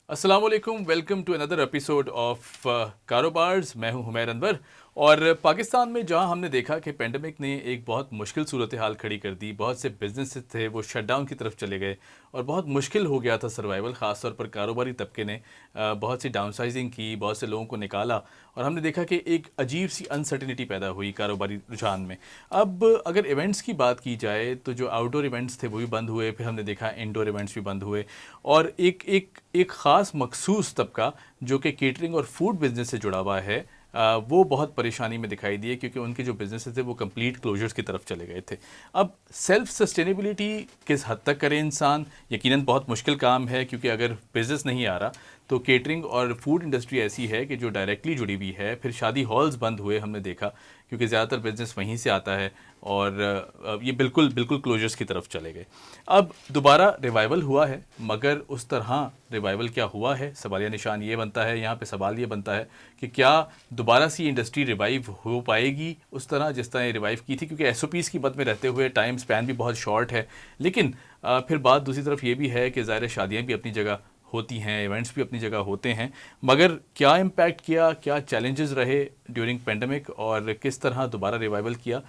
अस्सलाम वालेकुम, welcome to another episode of Karobars. मैं हूं हुमैर अनवर। और पाकिस्तान में जहां हमने देखा कि पेंडेमिक ने एक बहुत मुश्किल सूरत हाल खड़ी कर दी, बहुत से बिजनेस थे वो शटडाउन की तरफ चले गए और बहुत मुश्किल हो गया था सर्वाइवल। ख़ास तौर पर कारोबारी तबके ने बहुत सी डाउनसाइजिंग की, बहुत से लोगों को निकाला और हमने देखा कि एक अजीब सी अनसर्टिनिटी पैदा हुई कारोबारी रुझान में। अब अगर इवेंट्स की बात की जाए तो जो आउटडोर इवेंट्स थे वो भी बंद हुए, फिर हमने देखा इंडोर इवेंट्स भी बंद हुए और एक ख़ास मखसूस तबका जो कि केटरिंग और फूड बिज़नेस से जुड़ा हुआ है वो बहुत परेशानी में दिखाई दिए, क्योंकि उनके जो बिज़नेस थे वो कंप्लीट क्लोजर्स की तरफ चले गए थे। अब सेल्फ सस्टेनेबिलिटी किस हद तक करे इंसान, यकीनन बहुत मुश्किल काम है, क्योंकि अगर बिज़नेस नहीं आ रहा तो केटरिंग और फूड इंडस्ट्री ऐसी है कि जो डायरेक्टली जुड़ी हुई है। फिर शादी हॉल्स बंद हुए हमने देखा, क्योंकि ज़्यादातर बिज़नेस वहीं से आता है और ये बिल्कुल क्लोजर्स की तरफ चले गए। अब दोबारा रिवाइवल हुआ है, मगर उस तरह रिवाइवल क्या हुआ है, सवालिया निशान ये बनता है, यहाँ पे सवाल ये बनता है कि क्या दोबारा से इंडस्ट्री रिवाइव हो पाएगी उस तरह जिस तरह रिवाइव की थी, क्योंकि एसओपीज़ की मद में रहते हुए टाइम स्पैन भी बहुत शॉर्ट है। लेकिन फिर बात दूसरी तरफ ये भी है कि ज़ाहिर शादियाँ भी अपनी जगह होती हैं, इवेंट्स भी अपनी जगह होते हैं, मगर क्या इम्पैक्ट किया, क्या चैलेंजेस रहे ड्यूरिंग पेंडेमिक और किस तरह दोबारा रिवाइवल किया,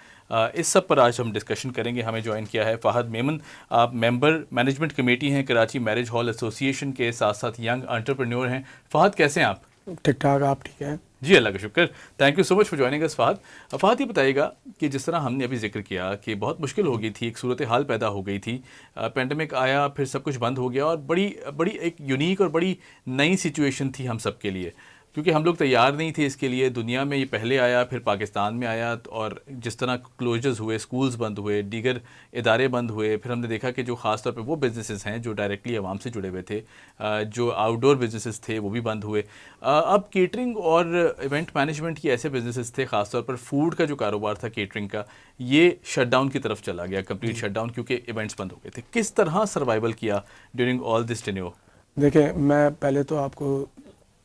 इस सब पर आज हम डिस्कशन करेंगे। हमें ज्वाइन किया है फ़ाहद मेमन, आप मेंबर मैनेजमेंट कमेटी हैं कराची मैरिज हॉल एसोसिएशन के, साथ साथ यंग एंटरप्रेन्योर हैं। फ़ाहद कैसे हैं आप? ठीक ठाक, आप ठीक हैं? जी अल्लाह का शुक्र। Thank you so much for joining us Fahadh. Fahadh ये बताइएगा कि जिस तरह हमने अभी जिक्र किया कि बहुत मुश्किल हो गई थी, एक सूरत हाल पैदा हो गई थी, पेंडेमिक आया, फिर सब कुछ बंद हो गया और बड़ी बड़ी एक यूनिक और बड़ी नई सिचुएशन थी हम सब के लिए, क्योंकि हम लोग तैयार नहीं थे इसके लिए। दुनिया में ये पहले आया, फिर पाकिस्तान में आया और जिस तरह क्लोजर्स हुए, स्कूल्स बंद हुए, दीगर इदारे बंद हुए, फिर हमने देखा कि जो ख़ास तौर पे वो बिज़नेसेस हैं जो डायरेक्टली आवाम से जुड़े हुए थे, जो आउटडोर बिज़नेसेस थे वो भी बंद हुए। अब केटरिंग और इवेंट मैनेजमेंट ये ऐसे बिज़नेसेस थे, ख़ास तौर पर फूड का जो कारोबार था केटरिंग का, ये शटडाउन की तरफ चला गया, कंप्लीट शटडाउन, क्योंकि इवेंट्स बंद हो गए थे। किस तरह सर्वाइवल किया ड्यूरिंग ऑल दिस टेन्योर? देखें, मैं पहले तो आपको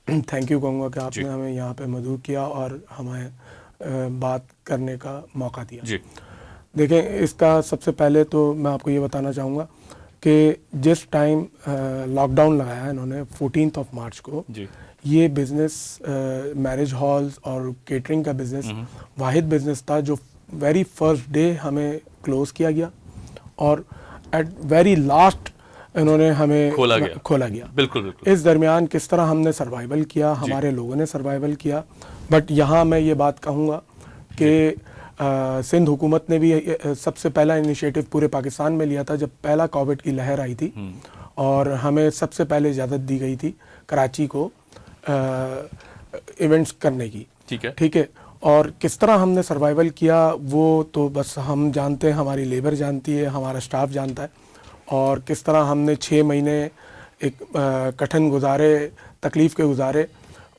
थैंक यू कहूँगा कि आपने हमें यहाँ पे मदऊ किया और हमें बात करने का मौका दिया जी। देखें, इसका सबसे पहले तो मैं आपको ये बताना चाहूँगा कि जिस टाइम लॉकडाउन लगाया इन्होंने 14 मार्च को जी, ये बिज़नेस मैरिज हॉल्स और केटरिंग का बिज़नेस वाहिद बिज़नेस था जो वेरी फर्स्ट डे हमें क्लोज़ किया गया और एट वेरी लास्ट इन्होंने हमें खोला गया। बिल्कुल। इस दरमियान किस तरह हमने सर्वाइवल किया, हमारे लोगों ने सर्वाइवल किया। बट यहाँ मैं ये बात कहूँगा कि सिंध हुकूमत ने भी सबसे पहला इनिशिएटिव पूरे पाकिस्तान में लिया था जब पहला कोविड की लहर आई थी और हमें सबसे पहले इजाज़त दी गई थी कराची को इवेंट्स करने की। ठीक है। और किस तरह हमने सर्वाइवल किया वो तो बस हम जानते हैं, हमारी लेबर जानती है, हमारा स्टाफ जानता है। और किस तरह हमने 6 महीने एक कठिन गुजारे, तकलीफ़ के गुजारे,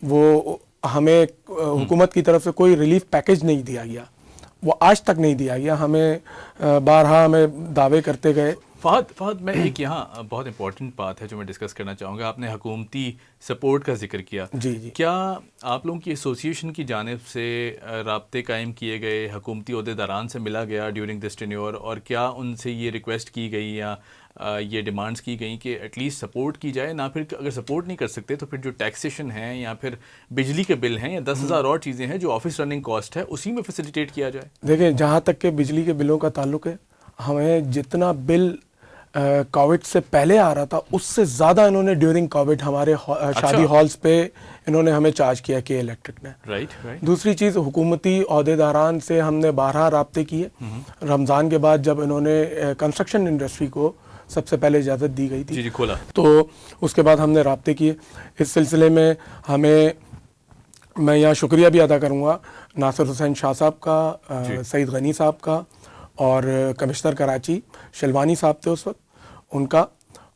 वो हमें हुकूमत की तरफ से कोई रिलीफ पैकेज नहीं दिया गया, वो आज तक नहीं दिया गया। हमें बारहा हमें दावे करते गए। फ़ाहद मैं एक यहाँ बहुत इंपॉर्टेंट बात है जो मैं डिस्कस करना चाहूँगा। आपने हुकूमती सपोर्ट का जिक्र किया जी। क्या आप लोगों की एसोसिएशन की जानिब से राब्ते कायम किए गए, हुकूमती ओहदेदारान से मिला गया ड्यूरिंग दिस टेन्योर, और क्या उनसे ये रिक्वेस्ट की गई या ये डिमांड्स की गई कि एटलीस्ट सपोर्ट की जाए? ना फिर अगर सपोर्ट नहीं कर सकते तो फिर जो टैक्सेशन है या फिर बिजली के बिल हैं या 10,000 और चीज़ें हैं जो ऑफिस रनिंग कॉस्ट है, उसी में फैसिलिटेट किया जाए? देखिए, जहाँ तक के बिजली के बिलों का ताल्लुक है, हमें जितना बिल कोविड से पहले आ रहा था उससे ज़्यादा इन्होंने ड्यूरिंग कोविड हमारे शादी हॉल्स पे इन्होंने हमें चार्ज किया के इलेक्ट्रिक ने। राइट। दूसरी चीज़, हुकूमती ओहदेदारान से हमने 12 राब्ते किए। रमज़ान के बाद जब इन्होंने कंस्ट्रक्शन इंडस्ट्री को सबसे पहले इजाज़त दी गई थी जी खोला, तो उसके बाद हमने राब्ते किए। इस सिलसिले में मैं यहाँ शुक्रिया भी अदा करूँगा नासिर हुसैन शाह साहब का, सईद गनी साहब का और कमिश्नर कराची शिलवानी साहब थे उस वक्त, उनका,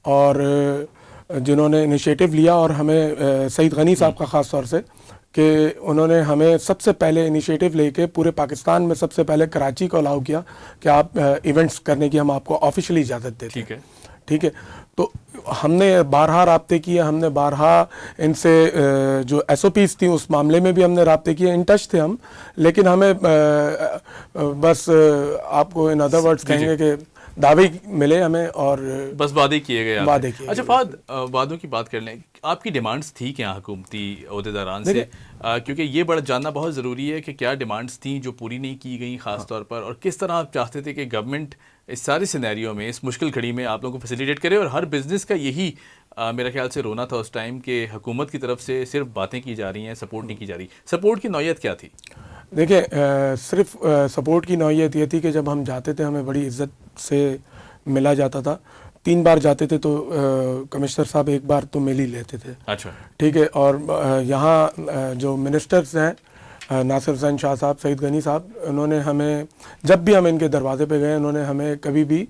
और जिन्होंने इनिशिएटिव लिया। और हमें सईद गनी साहब का ख़ास तौर से कि उन्होंने हमें सबसे पहले इनिशिएटिव लेके पूरे पाकिस्तान में सबसे पहले कराची को अलाउ किया कि आप इवेंट्स करने की हम आपको ऑफिशियली इजाज़त देते हैं। ठीक है। तो हमने 12 राब्ते किए, हमने 12 इनसे जो एसओपीज़ थी उस मामले में भी हमने राब्ते किए, इन टच थे हम। लेकिन हमें बस आपको इन अदर वर्ड्स कहेंगे कि दावे मिले हमें और बस वादे किए गए आपने। वादे किए अच्छा गए। फहद, वादों की बात कर लें, आपकी डिमांड्स थी क्या हुकूमती ओहदेदारान से? क्योंकि ये बड़ा जानना बहुत ज़रूरी है कि क्या डिमांड्स थी जो पूरी नहीं की गई ख़ास तौर पर, और किस तरह आप चाहते थे कि गवर्नमेंट इस सारे सिनेरियो में, इस मुश्किल घड़ी में आप लोगों को फैसिलिटेट करे। और हर बिज़नेस का यही मेरा ख्याल से रोना था उस टाइम कि हुकूमत की तरफ से सिर्फ बातें की जा रही हैं, सपोर्ट नहीं की जा रही। सपोर्ट की नौयत क्या थी? देखिए, सिर्फ सपोर्ट की नौयत ये थी कि जब हम जाते थे हमें बड़ी इज्जत से मिला जाता था। 3 बार जाते थे तो कमिश्नर साहब 1 बार तो मिल ही लेते थे। अच्छा, ठीक है। और यहाँ जो मिनिस्टर्स हैं, नासिर हुसैन शाह साहब, सईद गनी साहब, उन्होंने हमें, जब भी हम इनके दरवाजे पे गए, उन्होंने हमें कभी भी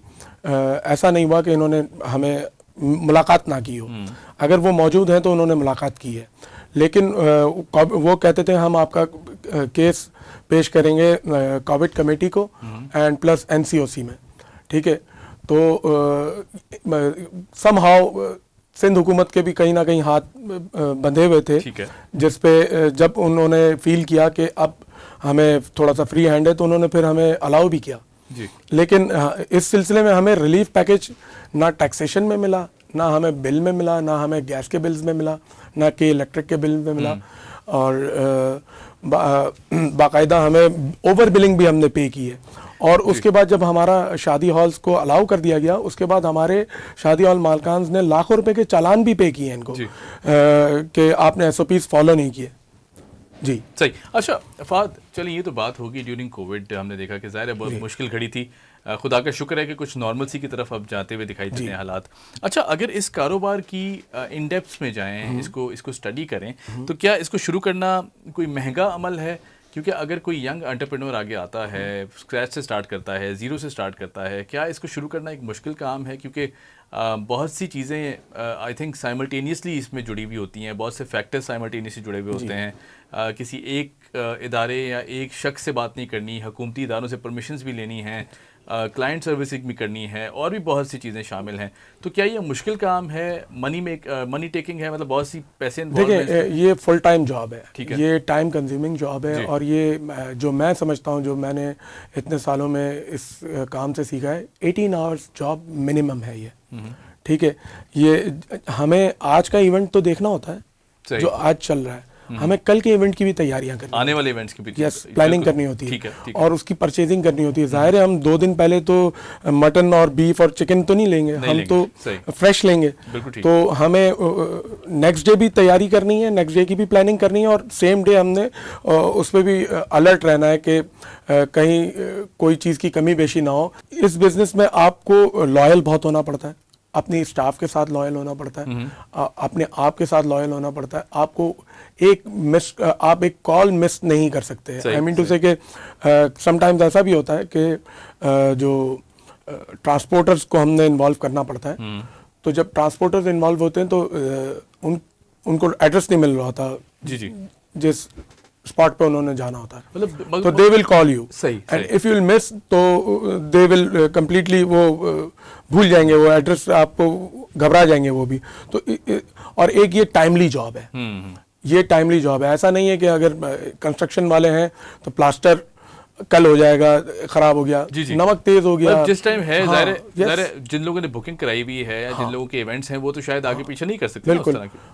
ऐसा नहीं हुआ कि इन्होंने हमें मुलाकात ना की हो। अगर वो मौजूद हैं तो उन्होंने मुलाकात की है, लेकिन वो कहते थे हम आपका केस पेश करेंगे कोविड कमेटी को एंड प्लस एनसीओसी में। ठीक है। तो समहाउ सिंध हुकूमत के भी कहीं ना कहीं हाथ बंधे हुए थे, ठीक है। जिस पे जब उन्होंने फील किया कि अब हमें थोड़ा सा फ्री हैंड है तो उन्होंने फिर हमें अलाउ भी किया जी। लेकिन इस सिलसिले में हमें रिलीफ पैकेज ना टैक्सेशन में मिला, ना हमें बिल में मिला, ना हमें गैस के बिल्स में मिला, ना कि इलेक्ट्रिक के बिल में मिला। और बाकायदा हमें ओवर बिलिंग भी हमने पे की है। और उसके बाद जब हमारा शादी हॉल्स को अलाउ कर दिया गया, उसके बाद हमारे शादी हॉल मालकान ने लाखों रुपए के चालान भी पे किए हैं इनको कि आपने एसओपीज फॉलो नहीं किए। जी सही। अच्छा फहद, चलिए ये तो बात होगी ड्यूरिंग कोविड, हमने देखा कि ज़ाहिर है बहुत मुश्किल घड़ी थी। खुदा का शुक्र है कि कुछ नॉर्मलसी की तरफ अब जाते हुए दिखाई देते हैं हालात। अच्छा, अगर इस कारोबार की इन डेप्थ में जाएं, इसको स्टडी करें, तो क्या इसको शुरू करना कोई महंगा अमल है? क्योंकि अगर कोई यंग एंटरप्रेन्योर आगे आता है, स्क्रैच से स्टार्ट करता है, ज़ीरो से स्टार्ट करता है, क्या इसको शुरू करना एक मुश्किल काम है? क्योंकि बहुत सी चीज़ें आई थिंक साइमल्टेनियसली इसमें जुड़ी हुई होती हैं, बहुत से फैक्टर्स साइमल्टेनियसली जुड़े हुए होते हैं। किसी एक इदारे या एक शख्स से बात नहीं करनी, हुकूमती इदारों से परमिशंस भी लेनी हैं, क्लाइंट सर्विसिंग भी करनी है, और भी बहुत सी चीज़ें शामिल हैं। तो क्या ये मुश्किल काम है? मनी टेकिंग है, मतलब बहुत सी पैसे इन्वॉल्व हैं? देखिए, ये फुल टाइम जॉब है, ठीक है। ये टाइम कंज्यूमिंग जॉब है। और ये जो मैं समझता हूँ, जो मैंने इतने सालों में इस काम से सीखा है, 18 आवर्स जॉब मिनिमम है ये। ठीक है। ये हमें आज का इवेंट तो देखना होता है जो आज चल रहा है, हमें कल के इवेंट की भी तैयारियां करनी, आने वाले इवेंट्स की भी प्लानिंग करनी होती है। ठीक है। और उसकी परचेजिंग करनी होती है। जाहिर है हम 2 दिन पहले तो मटन और बीफ और चिकन तो नहीं लेंगे, हम तो फ्रेश लेंगे। तो हमें नेक्स्ट डे भी तैयारी करनी है, नेक्स्ट डे की भी प्लानिंग करनी है, और सेम डे हमने उस पर भी अलर्ट रहना है कि कहीं कोई चीज़ की कमी बेशी ना हो। इस बिजनेस में आपको लॉयल बहुत होना पड़ता है, अपनी स्टाफ के साथ लॉयल होना पड़ता है, अपने आप के साथ लॉयल होना पड़ता है। आपको आप एक कॉल मिस नहीं कर सकते। आई मीन टू से कि समटाइम्स ऐसा भी होता है कि जो ट्रांसपोर्टर्स को हमने इन्वॉल्व करना पड़ता है, तो जब ट्रांसपोर्टर्स इन्वॉल्व होते हैं तो उनको एड्रेस नहीं मिल रहा था जी जिस स्पॉट पे उन्होंने जाना होता है, मतलब तो दे विल कॉल यू सही। And if you will miss तो दे विल कंप्लीटली वो भूल जाएंगे वो एड्रेस, आपको घबरा जाएंगे वो भी। तो और एक ये टाइमली जॉब है, ये टाइमली जॉब है। ऐसा नहीं है कि अगर कंस्ट्रक्शन वाले हैं तो प्लास्टर कल हो जाएगा, खराब हो गया, नमक तेज हो गया, जिस टाइम है। ज़ाहिर है जिन लोगों ने बुकिंग कराई हुई है या जिन लोगों के इवेंट्स हैं वो तो शायद आगे पीछे नहीं कर सकते।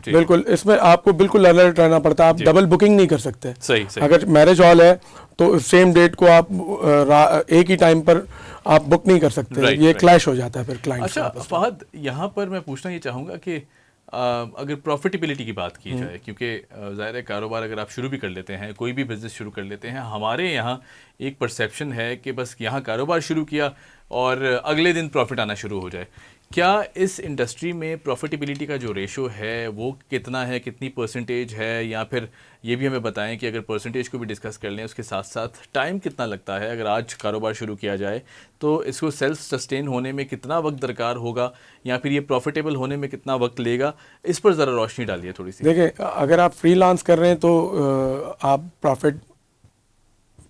बिल्कुल इसमें आपको बिल्कुल अलर्ट रहना पड़ता है। आप डबल बुकिंग नहीं कर सकते। सही। अगर मैरिज हॉल है तो सेम डेट को आप एक ही टाइम पर आप बुक नहीं कर सकते, ये क्लैश हो जाता है फिर क्लाइंट। अच्छा फहद, यहाँ पर मैं पूछना ये चाहूँगा कि अगर प्रॉफिटेबिलिटी की बात की जाए, क्योंकि ज़ाहिर है कारोबार अगर आप शुरू भी कर लेते हैं, कोई भी बिज़नेस शुरू कर लेते हैं, हमारे यहाँ एक परसेप्शन है कि बस यहाँ कारोबार शुरू किया और अगले दिन प्रॉफिट आना शुरू हो जाए। क्या इस इंडस्ट्री में प्रॉफिटेबिलिटी का जो रेशो है वो कितना है, कितनी परसेंटेज है? या फिर ये भी हमें बताएं कि अगर परसेंटेज को भी डिस्कस कर लें, उसके साथ साथ टाइम कितना लगता है? अगर आज कारोबार शुरू किया जाए तो इसको सेल्फ सस्टेन होने में कितना वक्त दरकार होगा, या फिर ये प्रॉफिटेबल होने में कितना वक्त लेगा? इस पर ज़रा रोशनी डालिए थोड़ी सी। देखिए, अगर आप फ्रीलांस कर रहे हैं तो आप प्रॉफिट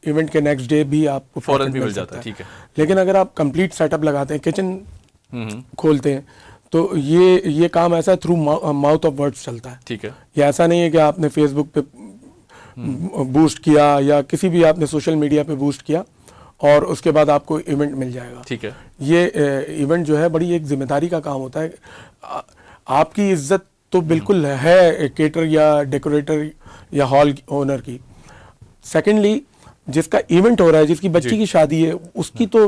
इवेंट के नेक्स्ट डे भी आपको फौरन भी मिल जाता है। ठीक है। लेकिन अगर आप कंप्लीट सेटअप लगाते हैं, किचन खोलते हैं, तो ये काम ऐसा थ्रू माउथ ऑफ वर्ड्स चलता है। ठीक है। ये ऐसा नहीं है कि आपने फेसबुक पे बूस्ट किया या किसी भी आपने सोशल मीडिया पे बूस्ट किया और उसके बाद आपको इवेंट मिल जाएगा। ठीक है। ये इवेंट जो है बड़ी एक जिम्मेदारी का काम होता है। आपकी इज्जत तो बिल्कुल है केटर या डेकोरेटर या हॉल ओनर की। सेकेंडली, जिसका इवेंट हो रहा है, जिसकी बच्ची की शादी है, उसकी तो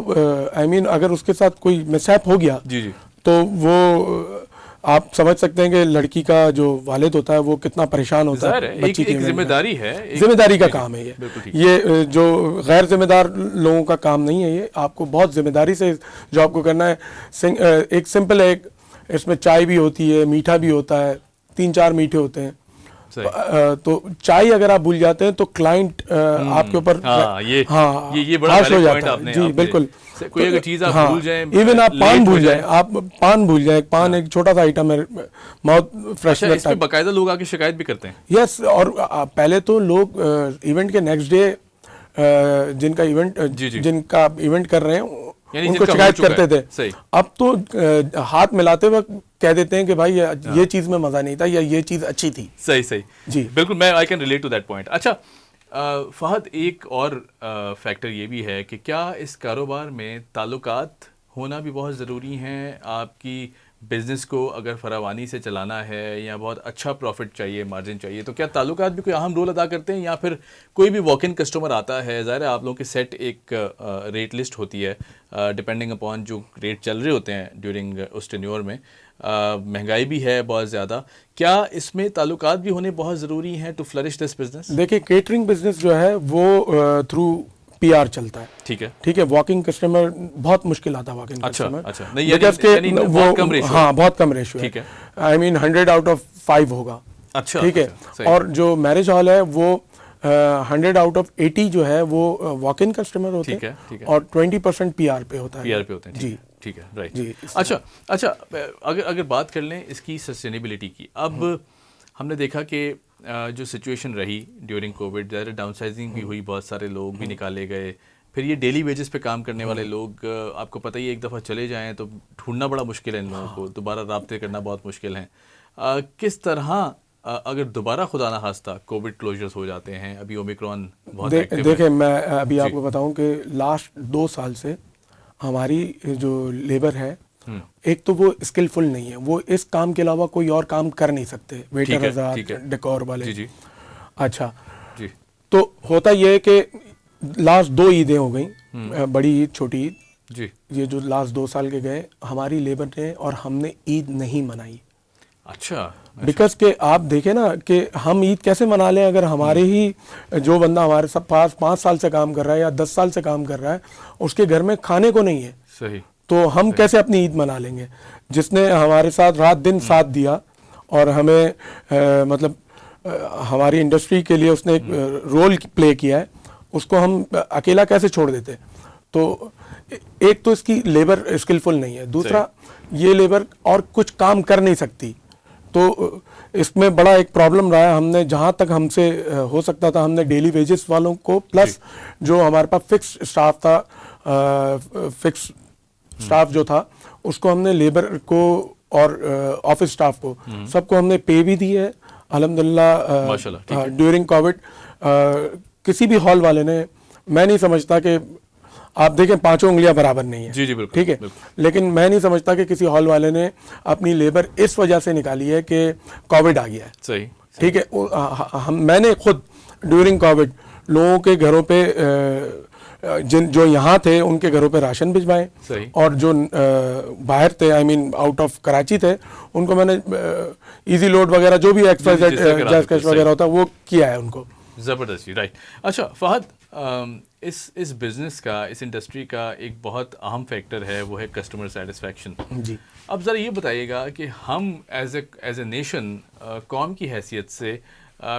आई मीन अगर उसके साथ कोई मिसहैप हो गया जी जी, तो वो आप समझ सकते हैं कि लड़की का जो वालिद होता है वो कितना परेशान होता है। बच्ची की जिम्मेदारी है, जिम्मेदारी का काम है ये जो गैर जिम्मेदार लोगों का काम नहीं है। ये आपको बहुत जिम्मेदारी से जॉब को करना है। एक सिंपल है, इसमें चाय भी होती है, मीठा भी होता है, 3-4 मीठे होते हैं। तो चाय अगर आप भूल जाते हैं तो क्लाइंट आपके ऊपर ये बड़ा हार्श हो जाता है। जी बिल्कुल। कोई अगर चीज आप भूल जाएं, इवन आप पान भूल जाएं, आप पान भूल जाएं, पान एक छोटा सा आइटम है, माउथ फ्रेशनर। इस पे बकायदा लोग आके शिकायत भी करते हैं। यस, और पहले तो लोग इवेंट के नेक्स्ट डे जिनका इवेंट कर रहे हैं उनको शिकायत करते थे। अब तो हाथ मिलाते वक्त कह देते हैं कि भाई ये चीज में मजा नहीं था या ये चीज अच्छी थी। सही जी बिल्कुल, मैं I can relate to that point. अच्छा फहद, एक और फैक्टर ये भी है कि क्या इस कारोबार में ताल्लुकात होना भी बहुत ज़रूरी हैं? आपकी बिज़नेस को अगर फरावानी से चलाना है या बहुत अच्छा प्रॉफिट चाहिए, मार्जिन चाहिए, तो क्या ताल्लुकात भी कोई अहम रोल अदा करते हैं? या फिर कोई भी वॉक इन कस्टमर आता है, ज़ाहिर है आप लोगों के सेट एक रेट लिस्ट होती है डिपेंडिंग अपॉन जो रेट चल रहे होते हैं ड्यूरिंग उस टेन्योर में, महंगाई भी है बहुत ज़्यादा, क्या इसमें ताल्लुकात भी होने बहुत ज़रूरी हैं टू फ्लरिश दिस बिजनेस? देखिए, केटरिंग बिजनेस जो है वो थ्रू पीआर चलता है। ठीक है, वॉकिंग कस्टमर बहुत मुश्किल आता है। वॉकिंग कस्टमर बहुत कम रेशियो है। आई मीन 100 आउट ऑफ 5 होगा। अच्छा, ठीक है। और जो मैरिज हॉल है वो 100 आउट ऑफ 80 जो है वो वॉक इन कस्टमर होते हैं और 20% पीआर पे होता है। पीआर पे होते हैं। जी ठीक है, राइट। अच्छा, अगर बात कर लें इसकी सस्टेनेबिलिटी की, अब हमने देखा कि जो सिचुएशन रही ड्यूरिंग कोविड, ज़्यादा डाउनसाइजिंग भी हुई, बहुत सारे लोग भी निकाले गए, फिर ये डेली वेजेस पे काम करने वाले लोग, आपको पता ही है एक दफ़ा चले जाएं तो ढूंढना बड़ा मुश्किल है इन लोगों को, दोबारा राब्ते करना बहुत मुश्किल है। किस तरह अगर दोबारा खुदा ना खास्ता कोविड क्लोजर्स हो जाते हैं, अभी ओमिक्रॉन बहुत एक्टिव है। देखिए, मैं अभी आपको बताऊं कि लास्ट 2 साल से हमारी जो लेबर है, एक तो वो स्किलफुल नहीं है, वो इस काम के अलावा कोई और काम कर नहीं सकते, वेटर हज़ार, डेकोर वाले। जी। अच्छा जी। तो होता ये है कि लास्ट 2 ईदें हो गई, बड़ी ईद, छोटी ईद जी, ये जो लास्ट 2 साल के गए, हमारी लेबर ने और हमने ईद नहीं मनाई। अच्छा। बिकॉज के आप देखें ना कि हम ईद कैसे मना लें अगर हमारे ही जो बंदा हमारे सब पास 5 साल से काम कर रहा है या 10 साल से काम कर रहा है, उसके घर में खाने को नहीं है। सही। तो हम कैसे अपनी ईद मना लेंगे? जिसने हमारे साथ रात दिन साथ दिया और हमें मतलब हमारी इंडस्ट्री के लिए उसने एक रोल प्ले किया है, उसको हम अकेला कैसे छोड़ देते? तो एक तो इसकी लेबर स्किलफुल नहीं है, दूसरा ये लेबर और कुछ काम कर नहीं सकती। तो इसमें बड़ा एक प्रॉब्लम रहा है। हमने जहाँ तक हमसे हो सकता था, हमने डेली वेजेस वालों को प्लस जो हमारे पास फिक्स स्टाफ था, फिक्स स्टाफ जो था उसको हमने लेबर को और ऑफिस स्टाफ को सबको हमने पे भी दी है अल्हम्दुलिल्लाह। ड्यूरिंग कोविड किसी भी हॉल वाले ने, मैं नहीं समझता कि आप देखें 5 उंगलियां बराबर नहीं है। जी बिल्कुल, ठीक है, लेकिन मैं नहीं समझता कि किसी हॉल वाले ने अपनी लेबर इस वजह से निकाली है कि कोविड आ गया है। सही। ठीक है, मैंने खुद ड्यूरिंग कोविड लोगों के घरों पे जो यहाँ थे उनके घरों पे राशन भिजवाए और जो बाहर थे, I mean out of Karachi थे, उनको मैंने इजी लोड वगैरह जो भी एक्सप्रेस कैश वगैरह होता है वो किया है उनको। ज़बरदस्ती, राइट। अच्छा फहद, इस बिज़नेस का, इस इंडस्ट्री का एक बहुत अहम फैक्टर है, वो है कस्टमर सेटिस्फेक्शन। जी। अब ज़रा ये बताइएगा कि हम एज ए नेशन, कौम की हैसियत से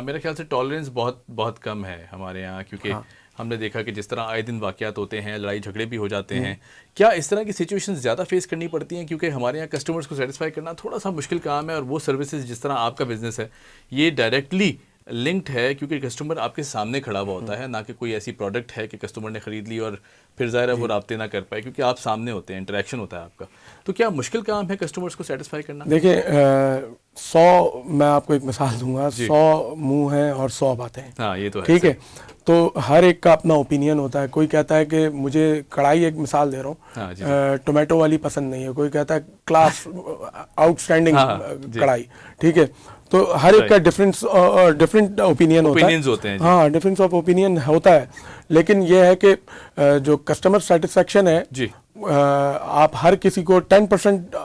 मेरे ख्याल से टॉलरेंस बहुत कम है हमारे यहाँ, क्योंकि हमने देखा कि जिस तरह आए दिन वाक़यात होते हैं, लड़ाई झगड़े भी हो जाते हैं। क्या इस तरह की सिचुएशन ज़्यादा फेस करनी पड़ती हैं? क्योंकि हमारे यहाँ कस्टमर्स को सेटिस्फाई करना थोड़ा सा मुश्किल काम है, और वो सर्विसेज जिस तरह आपका बिज़नेस है, ये डायरेक्टली लिंक्ड है, क्योंकि कस्टमर आपके सामने खड़ा हुआ होता है, ना कि कोई ऐसी प्रोडक्ट है कि कस्टमर ने खरीद ली और फिर ज़ाहिर है वो राब्ते ना कर पाए, क्योंकि आप सामने होते हैं, इंटरेक्शन होता है आपका। तो क्या मुश्किल काम है कस्टमर्स को सेटिस्फाई करना? देखिए 100, मैं आपको एक मिसाल दूंगा, 100 मुंह हैं और 100 बातें हैं। हाँ, ये तो है। ठीक है, तो हर एक का अपना ओपिनियन होता है। कोई कहता है कि मुझे कढ़ाई, एक मिसाल दे रहा हाँ, जी, हूँ, टोमेटो वाली पसंद नहीं है, कोई कहता है क्लास आउटस्टैंडिंग जी। कढ़ाई। ठीक है, तो हर एक का डिफरेंट ओपिनियन होता है। ओपिनियंस होते हैं जी। हाँ, डिफरेंस ऑफ ओपिनियन होता है, लेकिन यह है कि जो कस्टमर सेटिस्फेक्शन है, जी। आप हर किसी को 10%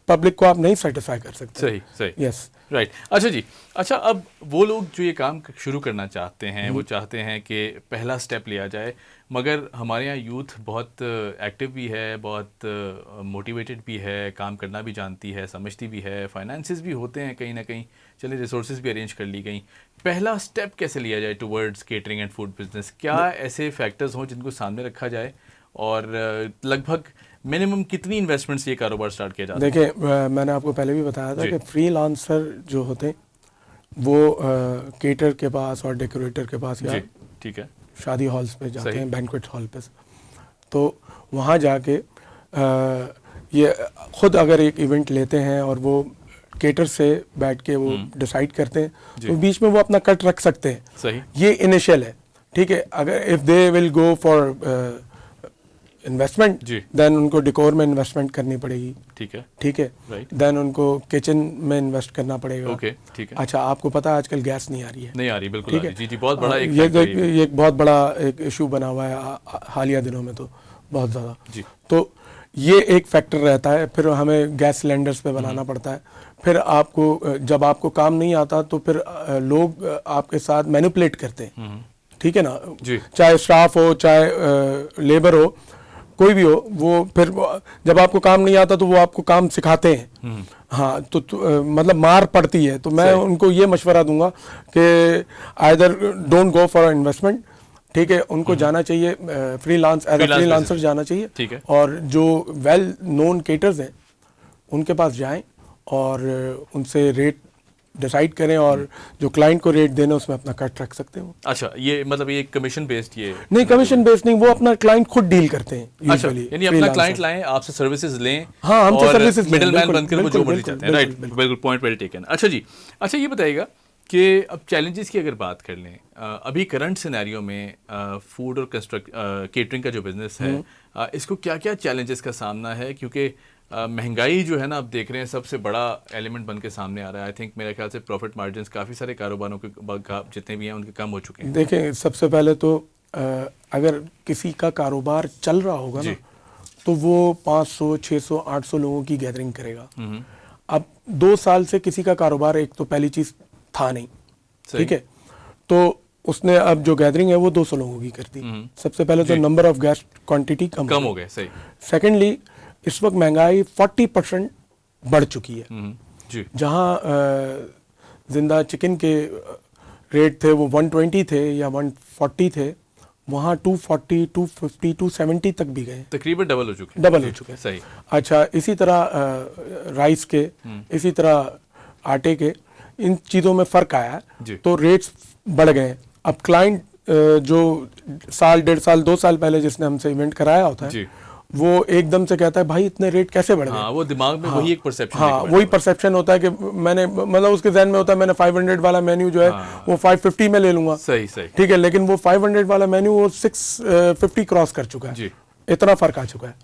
पब्लिक को आप नहीं सेटिस्फाई कर सकते। सही, सही। Yes, right. अच्छा जी, अच्छा, अब वो लोग जो ये काम शुरू करना चाहते हैं, वो चाहते हैं कि पहला स्टेप लिया जाए, मगर हमारे यहाँ यूथ बहुत एक्टिव भी है, बहुत मोटिवेटेड भी है, काम करना भी जानती है, समझती भी है, फाइनेंसेस भी होते हैं कहीं ना कहीं, चलिए रिसोर्सेज भी अरेंज कर ली गई। पहला स्टेप कैसे लिया जाए towards catering and food business? क्या ऐसे फैक्टर्स हों जिनको सामने रखा जाए, और लगभग मिनिमम कितनी इन्वेस्टमेंट से ये कारोबार स्टार्ट किया जाता है? देखिए मैंने आपको पहले भी बताया था कि फ्रीलांसर जो होते हैं वो केटर के पास और डेकोरेटर के पास या ठीक है, शादी हॉल्स पे जाते हैं, बैंक्वेट हॉल पे, तो वहाँ जाके ये खुद अगर एक इवेंट लेते हैं और वो केटर से बैठ के वो डिसाइड करते हैं, तो बीच में वो अपना कट रख सकते हैं। सही। ये इनिशियल है। ठीक है, अगर if they will go for investment, then उनको डेकोर में इन्वेस्टमेंट करनी पड़ेगी। ठीक है, ठीक है, राइट। देन उनको किचन में इन्वेस्ट करना पड़ेगा। ओके, ठीक है। अच्छा, आपको पता है आजकल गैस नहीं आ रही है? नहीं आ रही, बिल्कुल ठीक आ है, रही। जी जी, बहुत बड़ा ये एक बहुत बड़ा एक इशू बना हुआ है हालिया दिनों में, तो बहुत ज़्यादा जी। तो ये एक फैक्टर रहता है। फिर हमें गैस सिलेंडर्स पे बनाना पड़ता है। फिर आपको जब आपको काम नहीं आता तो फिर लोग आपके साथ मैनिपुलेट करते हैं। ठीक है ना, चाहे स्टाफ हो, चाहे लेबर हो, कोई भी हो, वो फिर जब आपको काम नहीं आता तो वो आपको काम सिखाते हैं। हाँ, तो मतलब मार पड़ती है। तो मैं उनको ये मशवरा दूंगा कि either don't go for investment. ठीक है, उनको जाना चाहिए फ्रीलांसर जाना चाहिए। ठीक है। और जो वेल नोन केटर्स हैं उनके पास जाएं और उनसे रेट डिसाइड करें, और जो क्लाइंट को रेट देना उसमें अपना कट रख सकते हैं। अच्छा, ये मतलब ये कमीशन बेस्ड? ये नहीं, कमीशन बेस्ड नहीं, वो अपना क्लाइंट खुद डील करते हैं यूजुअली। यानी अपना क्लाइंट लाएं, आपसे सर्विसेज लें। हाँ, हमसे सर्विसेज, मिडलमैन बनकर वो जो मर्जी चाहते हैं। राइट, बिल्कुल, पॉइंट वेल टेकन। अच्छा जी, अच्छा ये बताइएगा कि अब चैलेंजेस की अगर बात कर लें, अभी करंट सिनेरियो में फूड और केटरिंग का जो बिजनेस है, इसको क्या क्या चैलेंजेस का सामना है? क्योंकि महंगाई जो है ना, आप देख रहे हैं सबसे बड़ा एलिमेंट बन के सामने आ रहा है। आई थिंक मेरे ख्याल से प्रॉफिट मार्जिन्स काफ़ी सारे कारोबारों के जितने भी हैं उनके कम हो चुके हैं। देखें, सबसे पहले तो अगर किसी का कारोबार चल रहा होगा ना, तो वो 500, 600, 800 लोगों की गैदरिंग करेगा। अब 2 साल से किसी का कारोबार, एक तो पहली चीज़ था नहीं, ठीक है, तो उसने अब जो गैदरिंग है वो 200 लोगों की कर दी। सबसे पहले तो नंबर ऑफ गेस्ट क्वांटिटी कम हो गए। सही। सेकेंडली, इस वक्त महंगाई 40% बढ़ चुकी है। जी। जहाँ जिंदा चिकन के रेट थे वो 120 थे या 140 थे, वहाँ 240, 250, 270 तक भी गए। तकरीबन डबल हो चुके हैं। सही। अच्छा, इसी तरह राइस के, इसी तरह आटे के, इन चीज़ों में फ़र्क आया, तो रेट्स बढ़ गए। अब क्लाइंट जो साल, 1.5 साल, 2 साल पहले जिसने हमसे इवेंट कराया होता है, वो एकदम से कहता है भाई इतने रेट कैसे बढ़ गए। हाँ, वो दिमाग में वही एक परसेप्शन, हाँ, वही परसेप्शन होता है कि मैंने, मतलब उसके जहन में होता है मैंने 500 वाला मेन्यू जो है वो 550 में ले लूंगा। सही सही, ठीक है, लेकिन वो 500 वाला मेन्यू वो 650 क्रॉस कर चुका है। इतना फर्क आ चुका है।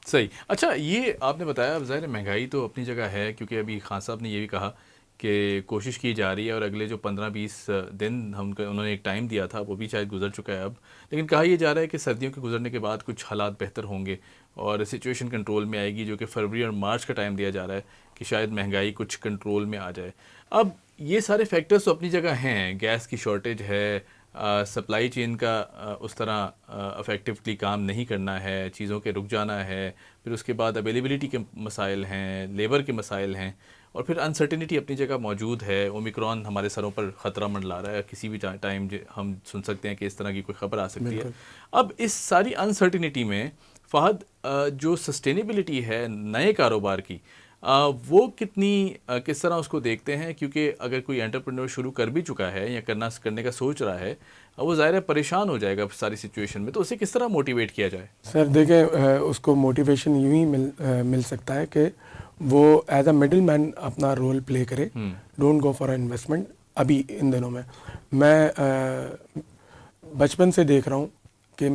सही। अच्छा, ये आपने बताया, अब ज़ाहिर महंगाई तो अपनी जगह है, क्योंकि अभी खान साहब ने ये भी कहा कि कोशिश की जा रही है और अगले जो 15-20 दिन उन्होंने एक टाइम दिया था, वो भी शायद गुजर चुका है अब, लेकिन कहा यह जा रहा है कि सर्दियों के गुजरने के बाद कुछ हालात बेहतर होंगे और सिचुएशन कंट्रोल में आएगी, जो कि फरवरी और मार्च का टाइम दिया जा रहा है कि शायद महंगाई कुछ कंट्रोल में आ जाए। अब ये सारे फैक्टर्स तो अपनी जगह हैं, गैस की शॉर्टेज है, सप्लाई चेन का उस तरह अफेक्टिवली काम नहीं करना है, चीज़ों के रुक जाना है, फिर उसके बाद अवेलेबिलिटी के मसाइल हैं, लेबर के मसाइल हैं, और फिर अनसर्टिनिटी अपनी जगह मौजूद है। ओमिक्रॉन हमारे सरों पर ख़तरा मंडला रहा है, किसी भी टाइम हम सुन सकते हैं कि इस तरह की कोई ख़बर आ सकती है। अब इस सारी अनसर्टिनिटी में फ़हद, जो सस्टेनेबिलिटी है नए कारोबार की, वो किस तरह उसको देखते हैं, क्योंकि अगर कोई एंटरप्रेन्योर शुरू कर भी चुका है या करने का सोच रहा है, वो ज़ाहिर है परेशान हो जाएगा सारी सिचुएशन में, तो उसे किस तरह मोटिवेट किया जाए? सर देखें, उसको मोटिवेशन यूँ ही मिल सकता है कि वो एज अ मिडिल मैन अपना रोल प्ले करे, डोंट गो फॉर इन्वेस्टमेंट। अभी इन दिनों में मैं बचपन से देख रहा हूँ कि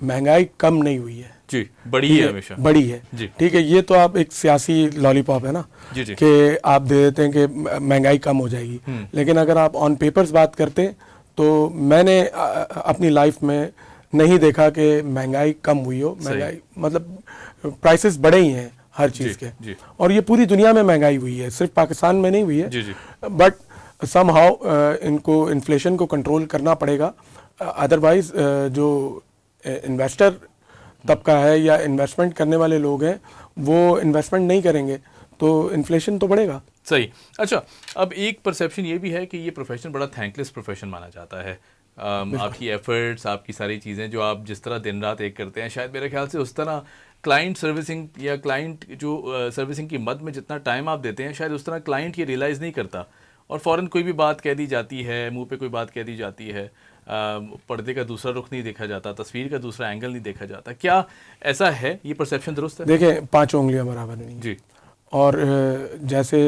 महंगाई कम नहीं हुई है जी, बड़ी है, हमेशा बड़ी है जी। ठीक है, ये तो आप एक सियासी लॉलीपॉप है ना जी जी। कि आप दे देते हैं कि महंगाई कम हो जाएगी, लेकिन अगर आप ऑन पेपर्स बात करते तो मैंने अपनी लाइफ में नहीं देखा कि महंगाई कम हुई हो। महंगाई मतलब प्राइसेस बढ़े ही हैं हर चीज़ के जी। और ये पूरी दुनिया में महंगाई हुई है, सिर्फ पाकिस्तान में नहीं हुई है जी जी। बट समहाउ इनको इन्फ्लेशन को कंट्रोल करना पड़ेगा, अदरवाइज जो इन्वेस्टर तबका है या इन्वेस्टमेंट करने वाले लोग हैं वो इन्वेस्टमेंट नहीं करेंगे तो इन्फ्लेशन तो बढ़ेगा। सही। अच्छा, अब एक परसेप्शन ये भी है कि ये प्रोफेशन बड़ा थैंकलेस प्रोफेशन माना जाता है। आपकी एफर्ट्स, आपकी सारी चीज़ें जो आप जिस तरह दिन रात एक करते हैं, शायद मेरे ख्याल से उस तरह क्लाइंट सर्विसिंग या क्लाइंट जो सर्विसिंग की मद में जितना टाइम आप देते हैं, शायद उस तरह क्लाइंट ये रियलाइज़ नहीं करता और फ़ौरन कोई भी बात कह दी जाती है, मुंह पे कोई बात कह दी जाती है, पर्दे का दूसरा रुख नहीं देखा जाता, तस्वीर का दूसरा एंगल नहीं देखा जाता। क्या ऐसा है, ये परसेप्शन दुरुस्त है? देखें, पाँचों उंगलियां बराबर नहीं जी। और जैसे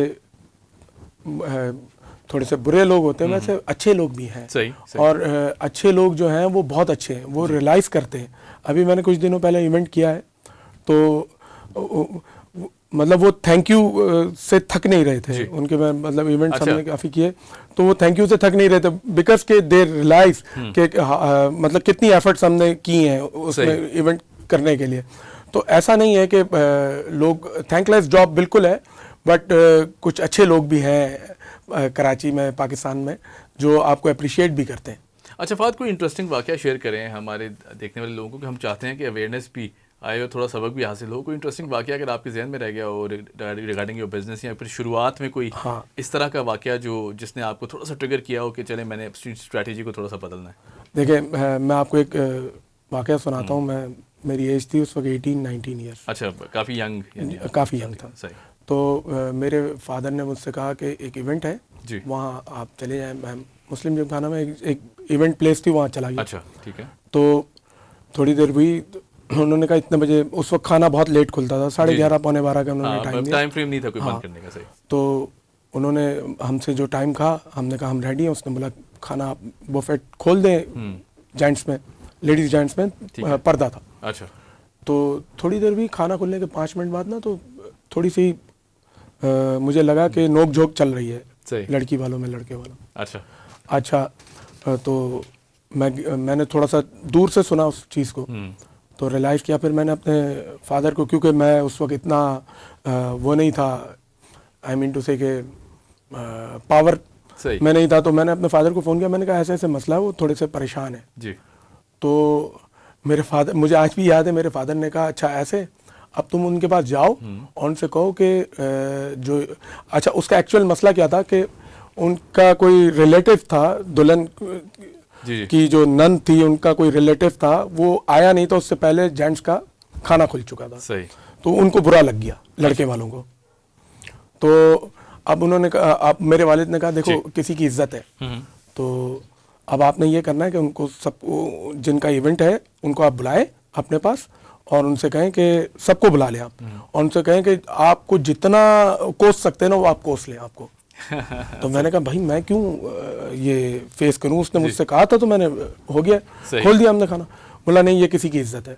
थोड़े से बुरे लोग होते हैं वैसे अच्छे लोग भी हैं। सही। और अच्छे लोग जो हैं वो बहुत अच्छे हैं, वो रियलाइज़ करते हैं। अभी मैंने कुछ दिनों पहले इवेंट किया है तो मतलब वो थैंक यू से थक नहीं रहे थे उनके, मतलब इवेंट्स हमने काफ़ी किए तो वो थैंक यू से थक नहीं रहे थे बिकॉज के दे रियलाइज के मतलब कितनी एफर्ट्स हमने की हैं उसमें इवेंट करने के लिए। तो ऐसा नहीं है कि लोग थैंकलेस जॉब बिल्कुल है, बट कुछ अच्छे लोग भी हैं कराची में, पाकिस्तान में, जो आपको अप्रिशिएट भी करते हैं। अच्छा फ़ाद, कोई इंटरेस्टिंग वाक़या शेयर करें हमारे देखने वाले लोगों को, कि हम चाहते हैं कि अवेयरनेस भी आए और थोड़ा सबक भी हासिल हो। कोई इंटरेस्टिंग वाक़या अगर आपके जहन में रह गया हो रिगार्डिंग योर बिजनेस, या फिर शुरुआत में कोई इस तरह का वाक़या जो जिसने आपको थोड़ा सा ट्रिगर किया हो कि चले मैंने अपनी स्ट्रैटेजी को थोड़ा सा बदलना है? देखिए, मैं आपको एक वाक़या सुनाता हूँ। मेरी एज थी उस वक्त 18-19 ईयर्स। अच्छा, काफ़ी यंग था। सही। तो मेरे फादर ने मुझसे कहा कि एक इवेंट है जी, वहाँ आप चले जाएं। मैं मुस्लिम जिमखाना में एक इवेंट प्लेस थी, वहाँ चला गया। अच्छा, ठीक है। तो थोड़ी देर हुई, उन्होंने कहा इतने बजे, उस वक्त खाना बहुत लेट खुलता था, 11:30 पौने 12 का उन्होंने टाइम फ्रेम नहीं था कोई बंद करने का। सही। तो उन्होंने हमसे जो टाइम कहा, हमने कहा हम रेडी हैं। उसने बोला खाना बुफेट खोल दें जेंट्स में, लेडीज जेंट्स में पर्दा था। अच्छा। तो थोड़ी देर भी, खाना खुलने के 5 मिनट बाद ना, तो थोड़ी सी मुझे लगा कि नोक झोंक चल रही है लड़की वालों में, लड़के वालों। अच्छा, तो मैंने थोड़ा सा दूर से सुना उस चीज़ को, तो रियलाइज़ किया। फिर मैंने अपने फादर को, क्योंकि मैं उस वक्त इतना वो नहीं था, आई मीन टू से के पावर में नहीं था, तो मैंने अपने फादर को फ़ोन किया। मैंने कहा ऐसे ऐसे मसला है, वो थोड़े से परेशान है जी। तो मेरे फादर, मुझे आज भी याद है, मेरे फादर ने कहा अच्छा ऐसे, अब तुम उनके पास जाओ और उनसे कहो कि जो, अच्छा उसका एक्चुअल मसला क्या था कि उनका कोई रिलेटिव था, दुल्हन की जो नन थी, उनका कोई रिलेटिव था, वो आया नहीं था, उससे पहले जेंट्स का खाना खुल चुका था। सही। तो उनको बुरा लग गया, लड़के वालों को। तो अब उन्होंने कहा, अब मेरे वालिद ने कहा देखो किसी की इज्जत है, तो अब आपने ये करना है कि उनको सबको, जिनका इवेंट है उनको आप बुलाएं अपने पास और उनसे कहें कि सबको बुला लें आप, और उनसे कहें कि आपको जितना कोस सकते हैं ना वो आप कोस लें आपको। तो मैंने कहा भाई मैं क्यों ये फेस करूं, उसने मुझसे कहा था तो मैंने, हो गया, खोल दिया हमने खाना। बोला नहीं, ये किसी की इज्जत है।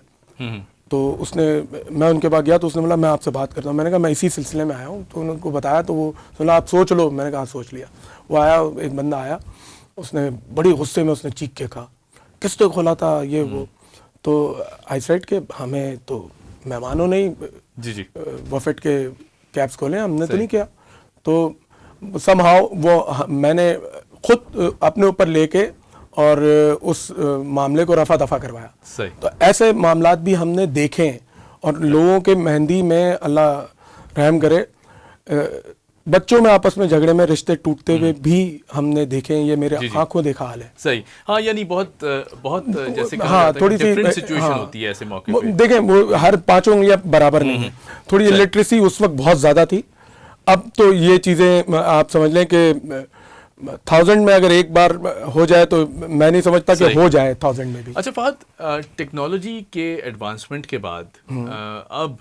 तो उसने, मैं उनके पास गया तो उसने बोला मैं आपसे बात करता हूँ। मैंने कहा मैं इसी सिलसिले में आया हूँ। तो उनको बताया तो वो बोला आप सोच लो। मैंने कहा सोच लिया। वो आया, एक बंदा आया, उसने बड़ी गुस्से में उसने चीख के कहा किसने खोला था ये वो। तो आई सेड के हमें तो मेहमानों ने जी बफेट के कैप्स खोले, हमने तो नहीं किया। तो समहाउ वो मैंने खुद अपने ऊपर लेके और उस मामले को रफा दफा करवाया। सही। तो ऐसे मामलात भी हमने देखे और लोगों के मेहंदी में अल्लाह रहम करे, बच्चों में आपस में झगड़े में रिश्ते टूटते हुए भी हमने देखे। ये मेरे आंखों देखा हाल है। सही। हाँ, यानी बहुत जैसे हाँ, थोड़ी सी सिचुएशन होती है ऐसे मौके पे। देखें, वो हर 5 उंगलियां बराबर नहीं है। थोड़ी लिटरेसी उस वक्त बहुत ज़्यादा थी, अब तो ये चीज़ें आप समझ लें कि 1000 में अगर एक बार हो जाए तो मैं नहीं समझता कि सही। हो जाए 1000 में भी। अच्छा फहद, टेक्नोलॉजी के एडवांसमेंट के बाद अब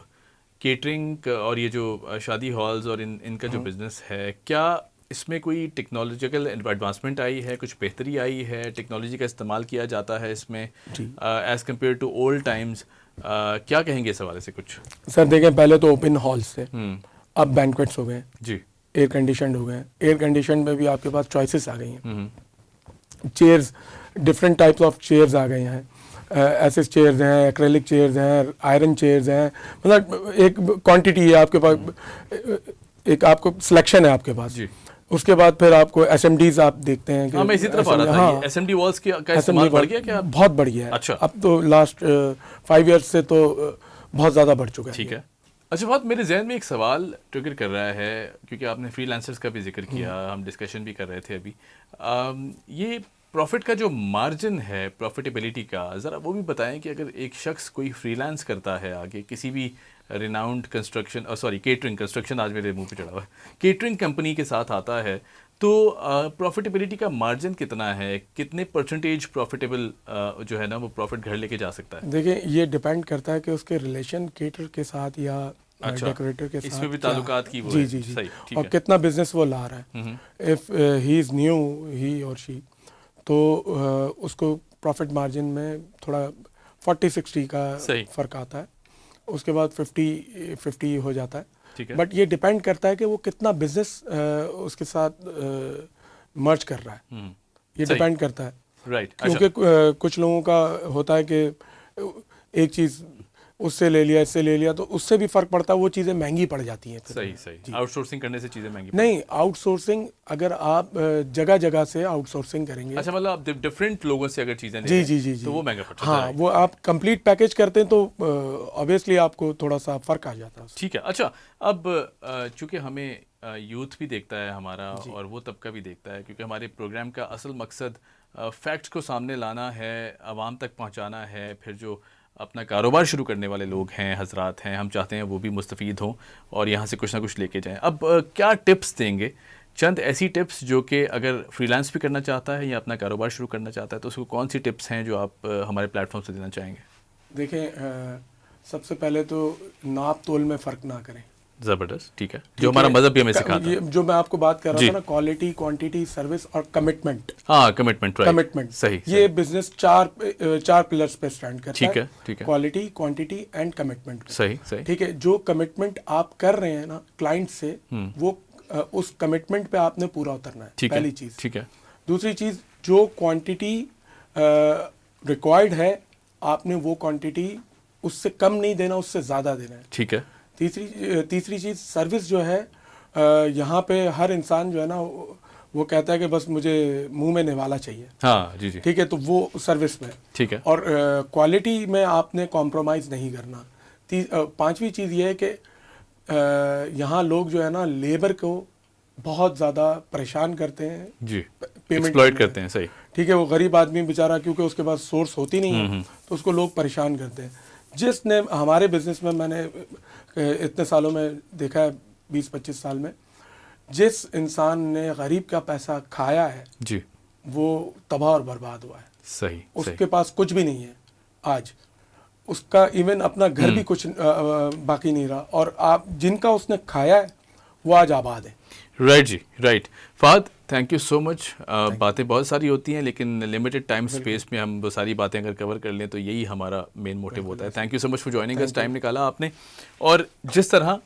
केटरिंग और ये जो शादी हॉल्स और इनका जो बिजनेस है, क्या इसमें कोई टेक्नोलॉजिकल एडवांसमेंट आई है, कुछ बेहतरी आई है, टेक्नोलॉजी का इस्तेमाल किया जाता है इसमें as compare to old times? क्या कहेंगे इस हवाले से कुछ? सर देखें, पहले तो ओपन हॉल्स थे, अब बैंक्वेट्स हो गए, जी। एयर कंडीशन हो गए। एयर कंडीशन में भी आपके पास चॉइसेस आ गई हैं, chairs, different types of chairs आ गए हैं। ऐसे चेयर्स हैं, एक्रेलिक चेयर्स हैं, आयरन चेयर्स हैं, मतलब एक क्वांटिटी है आपके पास, एक आपको सिलेक्शन है आपके पास जी। उसके बाद फिर आपको एसएमडीज आप देखते हैं कि हाँ, मैं इसी तरफ आ रहा था। ये एसएमडी वॉल्स का इस्तेमाल बढ़ गया क्या? बहुत बढ़ गया है। अच्छा। अब तो लास्ट 5 ईयर्स से तो बहुत ज़्यादा बढ़ चुका है। ठीक है। अच्छा बात, मेरे जहन में एक सवाल ट्रिगर कर रहा है, क्योंकि आपने फ्रीलांसर्स का भी जिक्र किया, हम डिस्कशन भी कर रहे थे अभी। ये प्रॉफिट का जो मार्जिन है, प्रॉफिटेबिलिटी का, ज़रा वो भी बताएं कि अगर एक शख्स कोई फ्रीलांस करता है आगे किसी भी रिनाउंड केटरिंग, कंस्ट्रक्शन आज मेरे मुंह पे चढ़ा हुआ है, केटरिंग कंपनी के साथ आता है, तो प्रॉफिटेबिलिटी का मार्जिन कितना है, कितने परसेंटेज प्रॉफिटेबल जो है ना वो प्रॉफिट घर लेके जा सकता है? देखिए, ये डिपेंड करता है कि उसके रिलेशन केटर के साथ या डेकोरेटर के साथ इसमें भी ताल्लुकात की वो जी है। जी जी सही, ठीक और है। कितना बिजनेस वो ला रहा है। इफ़ ही इज़ न्यू, ही और शी, तो उसको प्रॉफिट मार्जिन में थोड़ा 40-60 का फ़र्क आता है, उसके बाद 50-50 हो जाता है। ठीक है। बट ये डिपेंड करता है कि वो कितना बिजनेस उसके साथ मर्ज कर रहा है, ये डिपेंड करता है। राइट। क्योंकि कुछ लोगों का होता है कि एक चीज़ उससे ले लिया, इससे ले लिया, तो उससे भी फर्क पड़ता है, वो चीज़ें महंगी पड़ जाती हैं। सही। आउटसोर्सिंग करने से चीज़ें महंगी नहीं, आउटसोर्सिंग अगर आप जगह जगह से आउटसोर्सिंग करेंगे, अच्छा, मतलब आप डिफरेंट लोगों से अगर चीज़ें जी जी जी जी तो वो महंगा पड़ता है। हाँ, वो आप कंप्लीट पैकेज करते हैं तो ऑब्वियसली आपको थोड़ा सा फ़र्क आ जाता है। ठीक है। अच्छा, अब चूँकि हमें यूथ भी देखता है हमारा, और वो तबका भी देखता है, क्योंकि हमारे प्रोग्राम का असल मकसद फैक्ट्स को सामने लाना है, आवाम तक पहुंचाना है, फिर जो अपना कारोबार शुरू करने वाले लोग हैं, हजरात हैं, हम चाहते हैं वो भी मुस्तफ़ीद हों और यहाँ से कुछ ना कुछ लेके जाएं। अब क्या टिप्स देंगे, चंद ऐसी टिप्स जो कि अगर फ्रीलांस भी करना चाहता है या अपना कारोबार शुरू करना चाहता है, तो उसको कौन सी टिप्स हैं जो आप हमारे प्लेटफॉर्म से देना चाहेंगे? देखें, सबसे पहले तो नाप तोल में फ़र्क ना करें। ज़बरदस्त, ठीक है, जो हमारा मज़हब भी हमें सिखाता है। जो मैं आपको बात कर रहा था ना, क्वालिटी, क्वांटिटी, सर्विस और कमिटमेंट। हाँ, कमिटमेंट, राइट, कमिटमेंट, सही। ये बिजनेस चार पिलर्स पे स्टैंड करता है। ठीक है। Quality, quantity and commitment. सही। ठीक है, जो कमिटमेंट आप कर रहे हैं ना क्लाइंट से, वो उस कमिटमेंट पे आपने पूरा उतरना है, पहली चीज़। ठीक है। दूसरी चीज़, जो क्वांटिटी रिक्वायर्ड है, आपने वो क्वांटिटी उससे कम नहीं देना, उससे ज़्यादा देना है। ठीक है। तीसरी चीज़, सर्विस जो है, यहाँ पे हर इंसान जो है ना वो कहता है कि बस मुझे मुंह में निवाला चाहिए। हाँ जी। ठीक है, तो वो सर्विस में। ठीक है। और क्वालिटी में आपने कॉम्प्रोमाइज़ नहीं करना। पांचवी चीज़ ये है कि यहाँ लोग जो है ना लेबर को बहुत ज़्यादा परेशान करते हैं जी, पेमेंट एक्सप्लॉइट करते हैं। सही। ठीक है, वो गरीब आदमी बेचारा, क्योंकि उसके पास सोर्स होती नहीं है, तो उसको लोग परेशान करते हैं। जिसने हमारे बिजनेस में, मैंने इतने सालों में देखा है, 20-25 साल में, जिस इंसान ने गरीब का पैसा खाया है जी, वो तबाह और बर्बाद हुआ है। सही। उसके पास कुछ भी नहीं है आज, उसका इवन अपना घर भी कुछ बाकी नहीं रहा, और आप जिनका उसने खाया है वो आज आबाद है। राइट जी, right. Fahad, thank you so much. बातें बहुत सारी होती हैं, लेकिन लिमिटेड टाइम स्पेस में हम वो सारी बातें अगर कवर कर लें तो यही हमारा मेन मोटिव होता है। Thank you so much for joining us, time निकाला आपने। और जिस तरह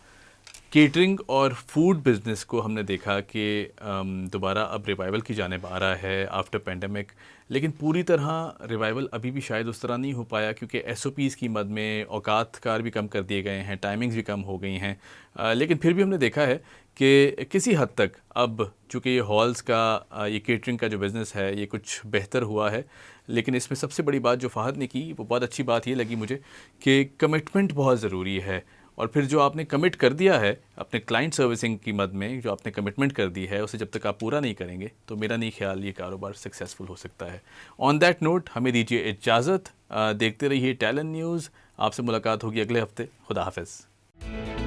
केटरिंग और फूड बिज़नेस को हमने देखा कि दोबारा अब रिवाइवल की जानिब आ रहा है आफ्टर पेंडेमिक, लेकिन पूरी तरह रिवाइवल अभी भी शायद उस तरह नहीं हो पाया, क्योंकि SOPs की मद में औकात कार भी कम कर दिए गए हैं, टाइमिंग्स भी कम हो गई हैं। लेकिन फिर भी हमने देखा है कि किसी हद तक अब चूँकि ये हॉल्स का, ये केटरिंग का जो बिज़नेस है, ये कुछ बेहतर हुआ है। लेकिन इसमें सबसे बड़ी बात जो फ़हद ने की, वो बहुत अच्छी बात ये लगी मुझे कि कमिटमेंट बहुत ज़रूरी है। और फिर जो आपने कमिट कर दिया है अपने क्लाइंट सर्विसिंग की मद में, जो आपने कमिटमेंट कर दी है, उसे जब तक आप पूरा नहीं करेंगे तो मेरा नहीं ख्याल ये कारोबार सक्सेसफुल हो सकता है। ऑन दैट नोट हमें दीजिए इजाज़त। देखते रहिए टैलेंट न्यूज़। आपसे मुलाकात होगी अगले हफ्ते। खुदा हाफ़िज़।